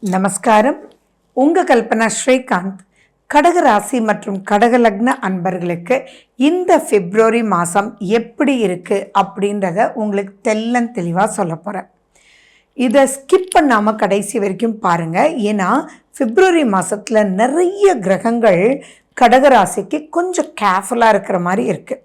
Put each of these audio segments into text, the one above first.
நமஸ்காரம். உங்கள் கல்பனா ஸ்ரீகாந்த். கடக ராசி மற்றும் கடக லக்ன அன்பர்களுக்கு இந்த பிப்ரவரி மாதம் எப்படி இருக்குது அப்படின்றத உங்களுக்கு தெளிவாக சொல்ல போகிறேன். இதை ஸ்கிப் பண்ணாமல் கடைசி வரைக்கும் பாருங்கள். ஏன்னா பிப்ரவரி மாதத்தில் நிறைய கிரகங்கள் கடகராசிக்கு கொஞ்சம் கேர்ஃபுல்லாக இருக்கிற மாதிரி இருக்குது.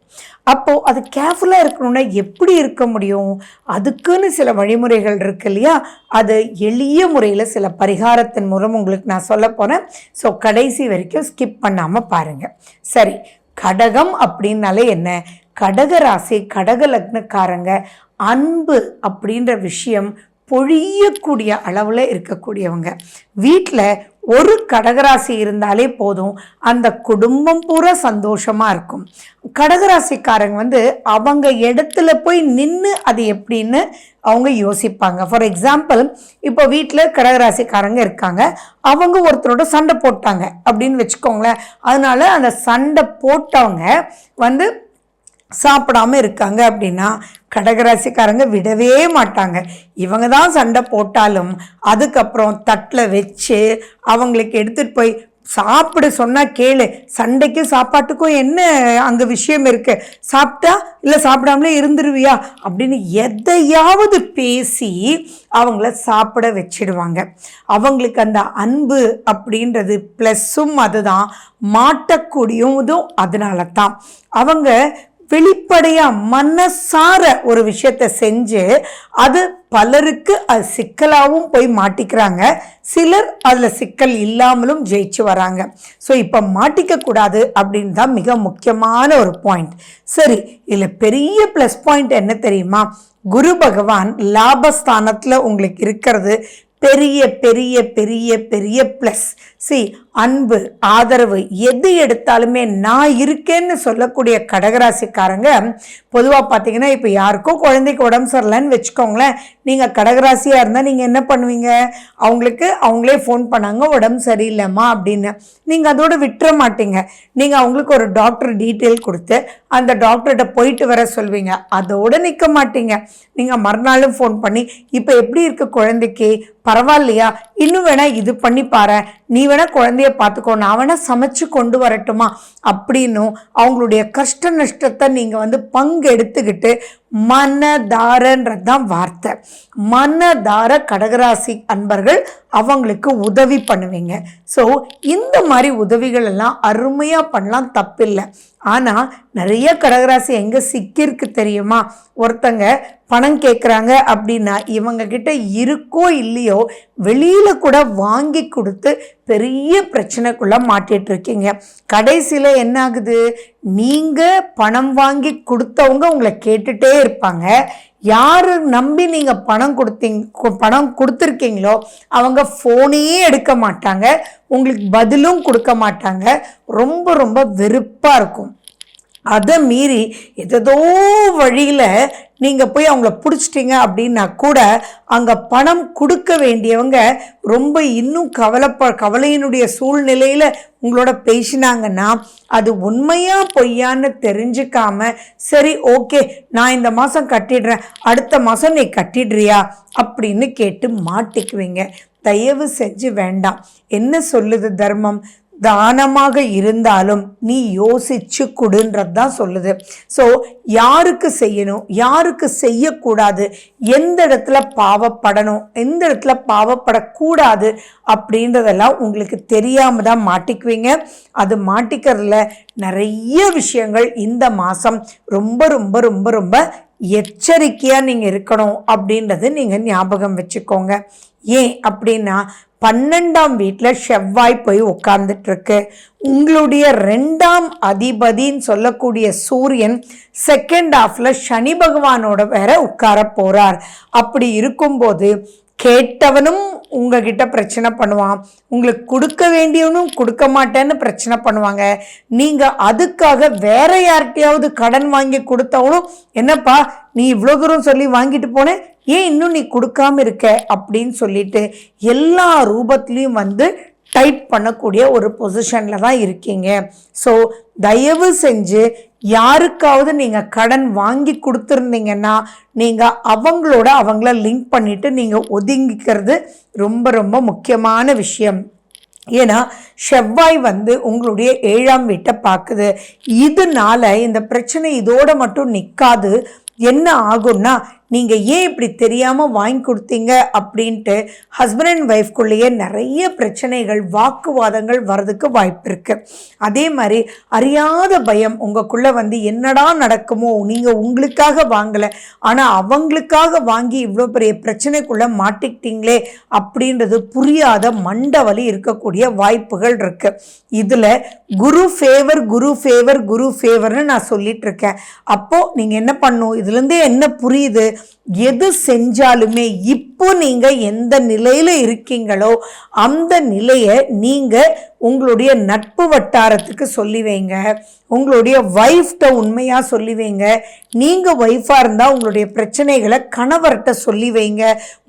அப்போது அது கேர்ஃபுல்லாக இருக்கணும்னா எப்படி இருக்க முடியும்? அதுக்குன்னு சில வழிமுறைகள் இருக்கு இல்லையா? அது எளிய முறையில் சில பரிகாரத்தின் மூலம் உங்களுக்கு நான் சொல்ல போகிறேன். ஸோ கடைசி வரைக்கும் ஸ்கிப் பண்ணாமல் பாருங்கள். சரி, கடகம் அப்படின்னாலே என்ன? கடகராசி கடக லக்னக்காரங்க அன்பு அப்படின்ற விஷயம் பொழியக்கூடிய அளவில் இருக்கக்கூடியவங்க. வீட்டில் ஒரு கடகராசி இருந்தாலே போதும், அந்த குடும்பம் பூரா சந்தோஷமாக இருக்கும். கடகராசிக்காரங்க அவங்க இடத்துல போய் நின்று அது எப்படின்னு அவங்க யோசிப்பாங்க. ஃபார் எக்ஸாம்பிள், இப்போ வீட்டில் கடகராசிக்காரங்க இருக்காங்க, அவங்க ஒருத்தரோட சண்டை போட்டாங்க அப்படின்னு வச்சுக்கோங்களேன். அதனால அந்த சண்டை போட்டவங்க சாப்பிடாம இருக்காங்க அப்படின்னா கடகராசிக்காரங்க விடவே மாட்டாங்க. இவங்க தான் சண்டை போட்டாலும் அதுக்கப்புறம் தட்டில் வச்சு அவங்களுக்கு எடுத்துகிட்டு போய் சாப்பிட சொன்னால் கேளு, சண்டைக்கும் சாப்பாட்டுக்கும் என்ன அங்கே விஷயம் இருக்கு, சாப்பிட்டா இல்லை சாப்பிடாமலே இருந்துருவியா அப்படின்னு எதையாவது பேசி அவங்கள சாப்பிட வச்சிடுவாங்க. அவங்களுக்கு அந்த அன்பு அப்படின்றது ப்ளஸ்ஸும் அதுதான், மாட்டக்கூடியதும் அதனால தான். அவங்க வெளிப்படையாக மனசார ஒரு விஷயத்தை செஞ்சு அது பலருக்கு அது சிக்கலாகவும் போய் மாட்டிக்கிறாங்க. சிலர் அதில் சிக்கல் இல்லாமலும் ஜெயிச்சு வராங்க. ஸோ இப்போ மாட்டிக்கக்கூடாது அப்படின்னு தான் மிக முக்கியமான ஒரு பாயிண்ட். சரி, இதில் பெரிய ப்ளஸ் பாயிண்ட் என்ன தெரியுமா? குரு பகவான் லாபஸ்தானத்தில் உங்களுக்கு இருக்கிறது பெரிய பெரிய பெரிய பெரிய ப்ளஸ். அன்பு, ஆதரவு, எது எடுத்தாலுமே நான் இருக்கேன்னு சொல்லக்கூடிய கடகராசிக்காரங்க பொதுவாக பார்த்தீங்கன்னா, இப்போ யாருக்கும் குழந்தைக்கு உடம்பு சரியில்லைன்னு வச்சுக்கோங்களேன். நீங்கள் கடகராசியாக இருந்தால் நீங்கள் என்ன பண்ணுவீங்க? அவங்களே ஃபோன் பண்ணாங்க உடம்பு சரியில்லைம்மா அப்படின்னு. நீங்கள் அதோடு விட்டுற மாட்டீங்க. நீங்கள் அவங்களுக்கு ஒரு டாக்டர் டீட்டெயில் கொடுத்து அந்த டாக்டர்கிட்ட போயிட்டு வர சொல்வீங்க. அதோடு நிற்க மாட்டீங்க. நீங்கள் மறுநாளும் ஃபோன் பண்ணி இப்போ எப்படி இருக்கு குழந்தைக்கு, பரவாயில்லையா, இன்னும் வேணா இது பண்ணி பாரு, நீ வேணா குழந்தைய பார்த்துக்கோ, நான் வேணா சமைச்சு கொண்டு வரட்டுமா அப்படின்னும் அவங்களுடைய கஷ்ட நஷ்டத்தை நீங்கள் பங்கு எடுத்துக்கிட்டு மனதாரன்றதான் வார்த்தை. மனதார கடகராசி அன்பர்கள் அவங்களுக்கு உதவி பண்ணுவீங்க. ஸோ இந்த மாதிரி உதவிகள் எல்லாம் அருமையாக பண்ணலாம், தப்பில்லை. ஆனால் நிறைய கடகராசி எங்கே சிக்கிருக்கு தெரியுமா? ஒருத்தங்க பணம் கேட்குறாங்க அப்படின்னா இவங்க கிட்ட இருக்கோ இல்லையோ வெளியில் கூட வாங்கி கொடுத்து பெரிய பிரச்சனைக்குள்ளே மாட்டிகிட்டு இருக்கீங்க. கடைசியில் என்ன ஆகுது? நீங்கள் பணம் வாங்கி கொடுத்தவங்க உங்களை கேட்டுகிட்டே இருப்பாங்க. யார் நம்பி நீங்கள் பணம் கொடுத்துருக்கீங்களோ அவங்க ஃபோனையே எடுக்க மாட்டாங்க, உங்களுக்கு பதிலும் கொடுக்க மாட்டாங்க. ரொம்ப ரொம்ப வெறுப்பாக இருக்கும். அதை மீறி ஏதோ வழியில் நீங்கள் போய் அவங்கள பிடிச்சிட்டிங்க அப்படின்னா கூட அங்கே பணம் கொடுக்க வேண்டியவங்க ரொம்ப இன்னும் கவலையினுடைய சூழ்நிலையில் உங்களோட பேசினாங்கன்னா அது உண்மையா பொய்யான்னு தெரிஞ்சுக்காம, சரி ஓகே நான் இந்த மாதம் கட்டிடுறேன், அடுத்த மாதம் நீ கட்டிடுறியா அப்படின்னு கேட்டு மாட்டிக்குவீங்க. தயவு செஞ்சு வேண்டாம். என்ன சொல்லுது தர்மம்? தானமாக இருந்தாலும் நீ யோசிச்சு கொடுன்றது தான் சொல்லுது. ஸோ யாருக்கு செய்யணும், யாருக்கு செய்யக்கூடாது, எந்த இடத்துல பாவப்படணும், எந்த இடத்துல பாவப்படக்கூடாது அப்படின்றதெல்லாம் உங்களுக்கு தெரியாம தான் மாட்டிக்குவீங்க. அது மாட்டிக்கிறதுல நிறைய விஷயங்கள் இந்த மாதம் ரொம்ப ரொம்ப ரொம்ப ரொம்ப எச்சரிக்கையாக நீங்கள் இருக்கணும் அப்படின்றது நீங்கள் ஞாபகம் வச்சுக்கோங்க. ஏன் அப்படின்னா 12ஆம் வீட்டில் செவ்வாய் போய் உட்கார்ந்துட்டுருக்கு. உங்களுடைய 2ஆம் அதிபதின்னு சொல்லக்கூடிய சூரியன் செகண்ட் ஹாஃபில் சனி பகவானோட வேற உட்கார போகிறார். அப்படி இருக்கும்போது கேட்டவனும் உங்ககிட்ட பிரச்சனை பண்ணுவான், உங்களுக்கு கொடுக்க வேண்டியவனும் கொடுக்க மாட்டேன்னு பிரச்சனை பண்ணுவாங்க. நீங்கள் அதுக்காக வேற யார்கிட்டையாவது கடன் வாங்கி கொடுத்தவனும் என்னப்பா நீ இவ்வளோ தூரம் சொல்லி வாங்கிட்டு போனேன், ஏன் இன்னும் நீ கொடுக்காம இருக்க அப்படின்னு சொல்லிட்டு எல்லா ரூபத்துலேயும் டைட் பண்ணக்கூடிய ஒரு பொசிஷனில் தான் இருக்கீங்க. ஸோ தயவு செஞ்சு யாருக்காவது நீங்கள் கடன் வாங்கி கொடுத்துருந்தீங்கன்னா நீங்கள் அவங்கள லிங்க் பண்ணிவிட்டு நீங்கள் ஒதுங்கிக்கிறது ரொம்ப ரொம்ப முக்கியமான விஷயம். ஏன்னா செவ்வாய் உங்களுடைய 7ஆம் வீட்டை பார்க்குது. இதனால இந்த பிரச்சனை இதோட மட்டும் நிற்காது. என்ன ஆகும்னா, நீங்கள் ஏன் இப்படி தெரியாமல் வாங்கி கொடுத்தீங்க அப்படின்ட்டு ஹஸ்பண்ட் அண்ட் ஒய்ஃப்குள்ளேயே நிறைய பிரச்சனைகள், வாக்குவாதங்கள் வர்றதுக்கு வாய்ப்பு இருக்குது. அதே மாதிரி அறியாத பயம் உங்களுக்குள்ளே என்னடா நடக்குமோ, நீங்கள் உங்களுக்காக வாங்கலை ஆனால் அவங்களுக்காக வாங்கி இவ்வளோ பெரிய பிரச்சனைக்குள்ளே மாட்டிக்கிட்டீங்களே அப்படின்றது புரியாத மண்டவலி இருக்கக்கூடிய வாய்ப்புகள் இருக்குது. இதில் குரு ஃபேவர் குரு ஃபேவர் குரு ஃபேவர்னு நான் சொல்லிட்டு இருக்கேன். அப்போது நீங்கள் என்ன பண்ணணும், இதுலேருந்தே என்ன புரியுது, எது செஞ்சாலுமே இப்போ நீங்க எந்த நிலையில இருக்கீங்களோ அந்த நிலையை நீங்க உங்களுடைய நட்பு வட்டாரத்துக்கு சொல்லி வைங்க, உங்களுடைய வைஃப்ட உண்மையா சொல்லி வைங்க. நீங்க வைஃபா இருந்தா உங்களுடைய பிரச்சனைகளை கணவர்கிட்ட சொல்லி வைங்க.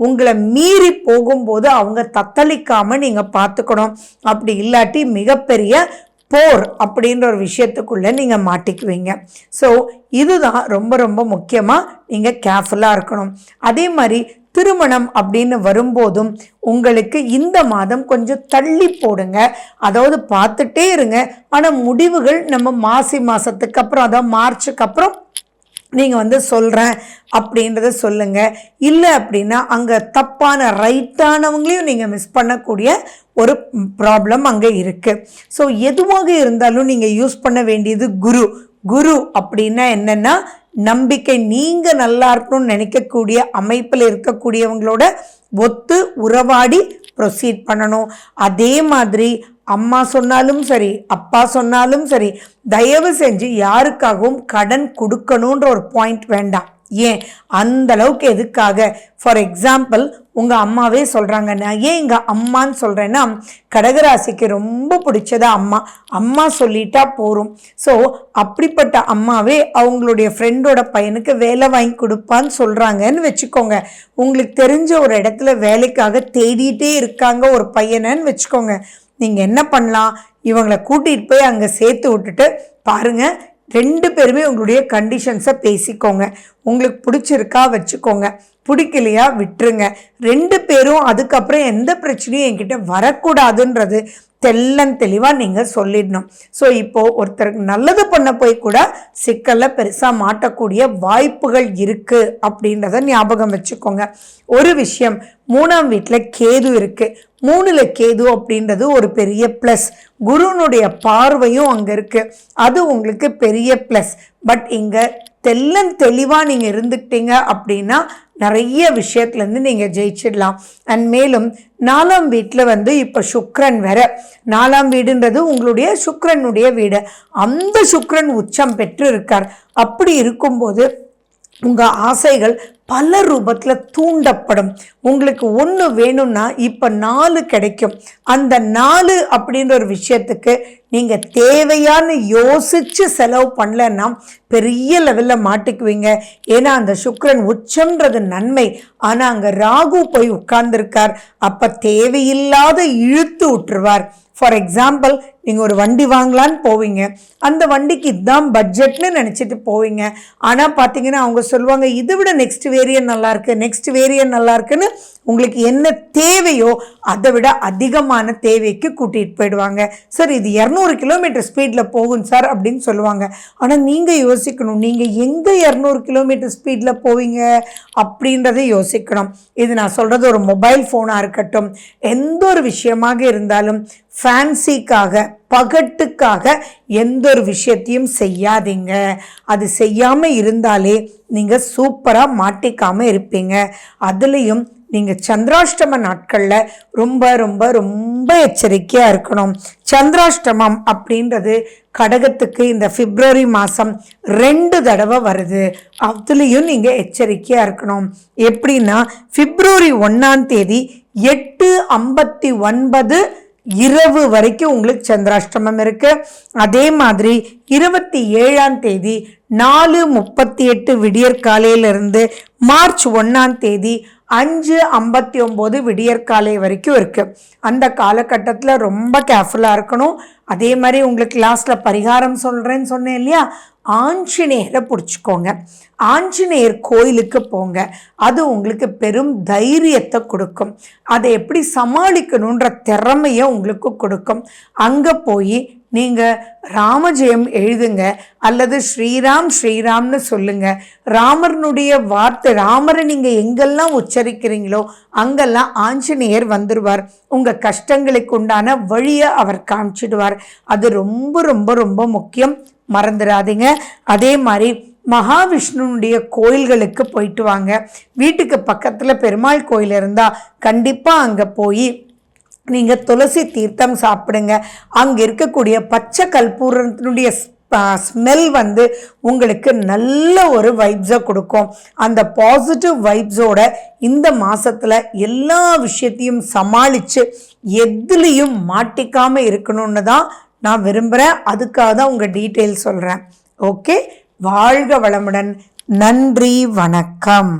உங்களை மீறி போகும்போது அவங்க தத்தளிக்காம நீங்க பார்த்துக்கணும். அப்படி இல்லாட்டி மிகப்பெரிய போர் அப்படின்ற ஒரு விஷயத்துக்குள்ளே நீங்கள் மாட்டிக்குவீங்க. ஸோ இதுதான் ரொம்ப ரொம்ப முக்கியமாக நீங்கள் கேர்ஃபுல்லாக இருக்கணும். அதே மாதிரி திருமணம் அப்படின்னு வரும்போதும் உங்களுக்கு இந்த மாதம் கொஞ்சம் தள்ளி போடுங்க. அதாவது பார்த்துட்டே இருங்க. ஆனால் முடிவுகள் நம்ம மாதத்துக்கு அப்புறம், அதாவது மார்ச்சுக்கு அப்புறம் நீங்கள் சொல்கிறேன் அப்படின்றத சொல்லுங்கள். இல்லை அப்படின்னா அங்கே தப்பான ரைட்டானவங்களையும் நீங்கள் மிஸ் பண்ணக்கூடிய ஒரு ப்ராப்ளம் அங்கே இருக்குது. ஸோ எதுவாக இருந்தாலும் நீங்கள் யூஸ் பண்ண வேண்டியது குரு. குரு அப்படின்னா என்னென்னா நம்பிக்கை. நீங்கள் நல்லா இருக்கணும்னு நினைக்கக்கூடிய அமைப்பில் இருக்கக்கூடியவங்களோட ஒத்து உறவாடி ப்ரொசீட் பண்ணணும். அதே மாதிரி அம்மா சொன்னாலும் சரி, அப்பா சொன்னாலும் சரி, தயவு செஞ்சு யாருக்காகவும் கடன் கொடுக்கணுன்ற ஒரு பாயிண்ட் வேண்டாம். ஏன் அந்த அளவுக்கு எதுக்காக? ஃபார் எக்ஸாம்பிள் உங்கள் அம்மாவே சொல்கிறாங்க. நான் ஏன் எங்கள் அம்மான்னு சொல்கிறேன்னா, கடகராசிக்கு ரொம்ப பிடிச்சதா அம்மா. அம்மா சொல்லிட்டா போகும். ஸோ அப்படிப்பட்ட அம்மாவே அவங்களுடைய ஃப்ரெண்டோட பையனுக்கு வேலை வாங்கி கொடுப்பான்னு சொல்கிறாங்கன்னு வச்சுக்கோங்க. உங்களுக்கு தெரிஞ்ச ஒரு இடத்துல வேலைக்காக தேடிட்டே இருக்காங்க ஒரு பையனைன்னு வச்சுக்கோங்க. நீங்கள் என்ன பண்ணலாம், இவங்களை கூட்டிகிட்டு போய் அங்கே சேர்த்து விட்டுட்டு பாருங்கள், 2 பேருமே உங்களுடைய கண்டிஷன்ஸை பேசிக்கோங்க. உங்களுக்கு பிடிச்சிருக்கா வச்சுக்கோங்க, பிடிக்கலையா விட்டுருங்க. 2 பேரும் அதுக்கப்புறம் எந்த பிரச்சனையும் என்கிட்ட வரக்கூடாதுன்றது தெளிவாக நீங்கள் சொல்லிடணும். ஸோ இப்போது ஒருத்தருக்கு நல்லது பண்ண போய் கூட சிக்கலில் பெருசாக மாட்டக்கூடிய வாய்ப்புகள் இருக்குது அப்படின்றத ஞாபகம் வச்சுக்கோங்க. ஒரு விஷயம், 3ஆம் வீட்டில் கேது இருக்குது. 3ல் கேது அப்படின்றது ஒரு பெரிய ப்ளஸ். குருனுடைய பார்வையும் அங்கே இருக்குது, அது உங்களுக்கு பெரிய ப்ளஸ். பட் இங்கே தெளிவாக நீங்கள் இருந்துக்கிட்டீங்க அப்படின்னா நிறைய விஷயத்துலேருந்து நீங்கள் ஜெயிச்சிடலாம். அண்ட் மேலும் 4ஆம் வீட்டில் இப்போ சுக்ரன் வேற. 4ஆம் வீடுன்றது உங்களுடைய சுக்ரனுடைய வீடு. அந்த சுக்ரன் உச்சம் பெற்று இருக்கார். அப்படி இருக்கும்போது உங்கள் ஆசைகள் பல ரூபத்தில் தூண்டப்படும். உங்களுக்கு ஒன்று வேணும்னா இப்போ 4 கிடைக்கும். அந்த 4 அப்படின்ற ஒரு விஷயத்துக்கு நீங்கள் தேவையான்னு யோசித்து செலவு பண்ணலன்னா பெரிய லெவலில் மாட்டிக்குவீங்க. ஏன்னா அந்த சுக்கிரன் உச்சம்ன்றது நன்மை, ஆனால் அங்கே ராகு போய் உட்கார்ந்துருக்கார். அப்போ தேவையில்லாத இழுத்து விட்டுருவார். ஃபார் எக்ஸாம்பிள், நீங்கள் ஒரு வண்டி வாங்கலான்னு போவீங்க, அந்த வண்டிக்கு இதுதான் பட்ஜெட்னு நினச்சிட்டு போவீங்க. ஆனால் பார்த்தீங்கன்னா அவங்க சொல்லுவாங்க இதை விட நெக்ஸ்ட் வேரியன்ட் நல்லாயிருக்கு, நெக்ஸ்ட் வேரியன்ட் நல்லா இருக்குன்னு உங்களுக்கு என்ன தேவையோ அதை விட அதிகமான தேவைக்கு கூட்டிகிட்டு போயிடுவாங்க. சார் இது 200 கிலோமீட்டர் ஸ்பீடில் போகும் சார் அப்படின்னு சொல்லுவாங்க. ஆனால் நீங்கள் யோசிக்கணும், நீங்கள் எங்கே 200 கிலோமீட்டர் ஸ்பீடில் போவீங்க அப்படின்றத யோசிக்கணும். இது நான் சொல்கிறது ஒரு மொபைல் ஃபோனாக இருக்கட்டும், எந்த ஒரு விஷயமாக இருந்தாலும் ஃபேன்சிக்காக பகட்டுக்காக எந்த ஒரு விஷயத்தையும் செய்யாதீங்க. அது செய்யாமல் இருந்தாலே நீங்கள் சூப்பராக மாட்டிக்காமல் இருப்பீங்க. அதுலேயும் நீங்கள் சந்திராஷ்டம நாட்களில் ரொம்ப ரொம்ப ரொம்ப எச்சரிக்கையாக இருக்கணும். சந்திராஷ்டமம் அப்படின்றது கடகத்துக்கு இந்த பிப்ரவரி மாதம் 2 தடவை வருது. அதுலேயும் நீங்கள் எச்சரிக்கையாக இருக்கணும். எப்படின்னா பிப்ரவரி 1ஆம் தேதி 8:59 இரவு வரைக்கும் உங்களுக்கு சந்திராஷ்டமம் இருக்கு. அதே மாதிரி 27ஆம் தேதி 4:38 விடியற் காலையிலிருந்து மார்ச் 1ஆம் தேதி 5:59 விடியற்காலை வரைக்கும் இருக்குது. அந்த காலகட்டத்தில் ரொம்ப கேர்ஃபுல்லாக இருக்கணும். அதே மாதிரி உங்களுக்கு கிளாஸில் பரிகாரம் சொல்கிறேன்னு சொன்னேன் இல்லையா, ஆஞ்சநேயரை பிடிச்சிக்கோங்க. ஆஞ்சநேயர் கோயிலுக்கு போங்க. அது உங்களுக்கு பெரும் தைரியத்தை கொடுக்கும். அதை எப்படி சமாளிக்கணுன்ற திறமையை உங்களுக்கு கொடுக்கும். அங்கே போய் நீங்கள் ராமஜெயம் எழுதுங்க, அல்லது ஸ்ரீராம் ஸ்ரீராம்னு சொல்லுங்க. ராமர்னுடைய வார்த்தை, ராமரை நீங்கள் எங்கெல்லாம் உச்சரிக்கிறீங்களோ அங்கெல்லாம் ஆஞ்சநேயர் வந்துடுவார். உங்கள் கஷ்டங்களுக்கு உண்டான வழியை அவர் காமிச்சிடுவார். அது ரொம்ப ரொம்ப ரொம்ப முக்கியம், மறந்துடாதீங்க. அதே மாதிரி மகாவிஷ்ணுனுடைய கோயில்களுக்கு போயிட்டு வாங்க. வீட்டுக்கு பக்கத்தில் பெருமாள் கோயில் இருந்தால் கண்டிப்பாக அங்கே போய் நீங்கள் துளசி தீர்த்தம் சாப்பிடுங்க. அங்கே இருக்கக்கூடிய பச்சை கற்பூரத்தினுடைய ஸ்மெல் உங்களுக்கு நல்ல ஒரு வைப்ஸை கொடுக்கும். அந்த பாசிட்டிவ் வைப்ஸோட இந்த மாதத்தில் எல்லா விஷயத்தையும் சமாளித்து எதுலேயும் மாட்டிக்காமல் இருக்கணும்னு தான் நான் விரும்புகிறேன். அதுக்காக தான் உங்கள் டீட்டெயில் சொல்கிறேன். ஓகே, வாழ்க வளமுடன். நன்றி, வணக்கம்.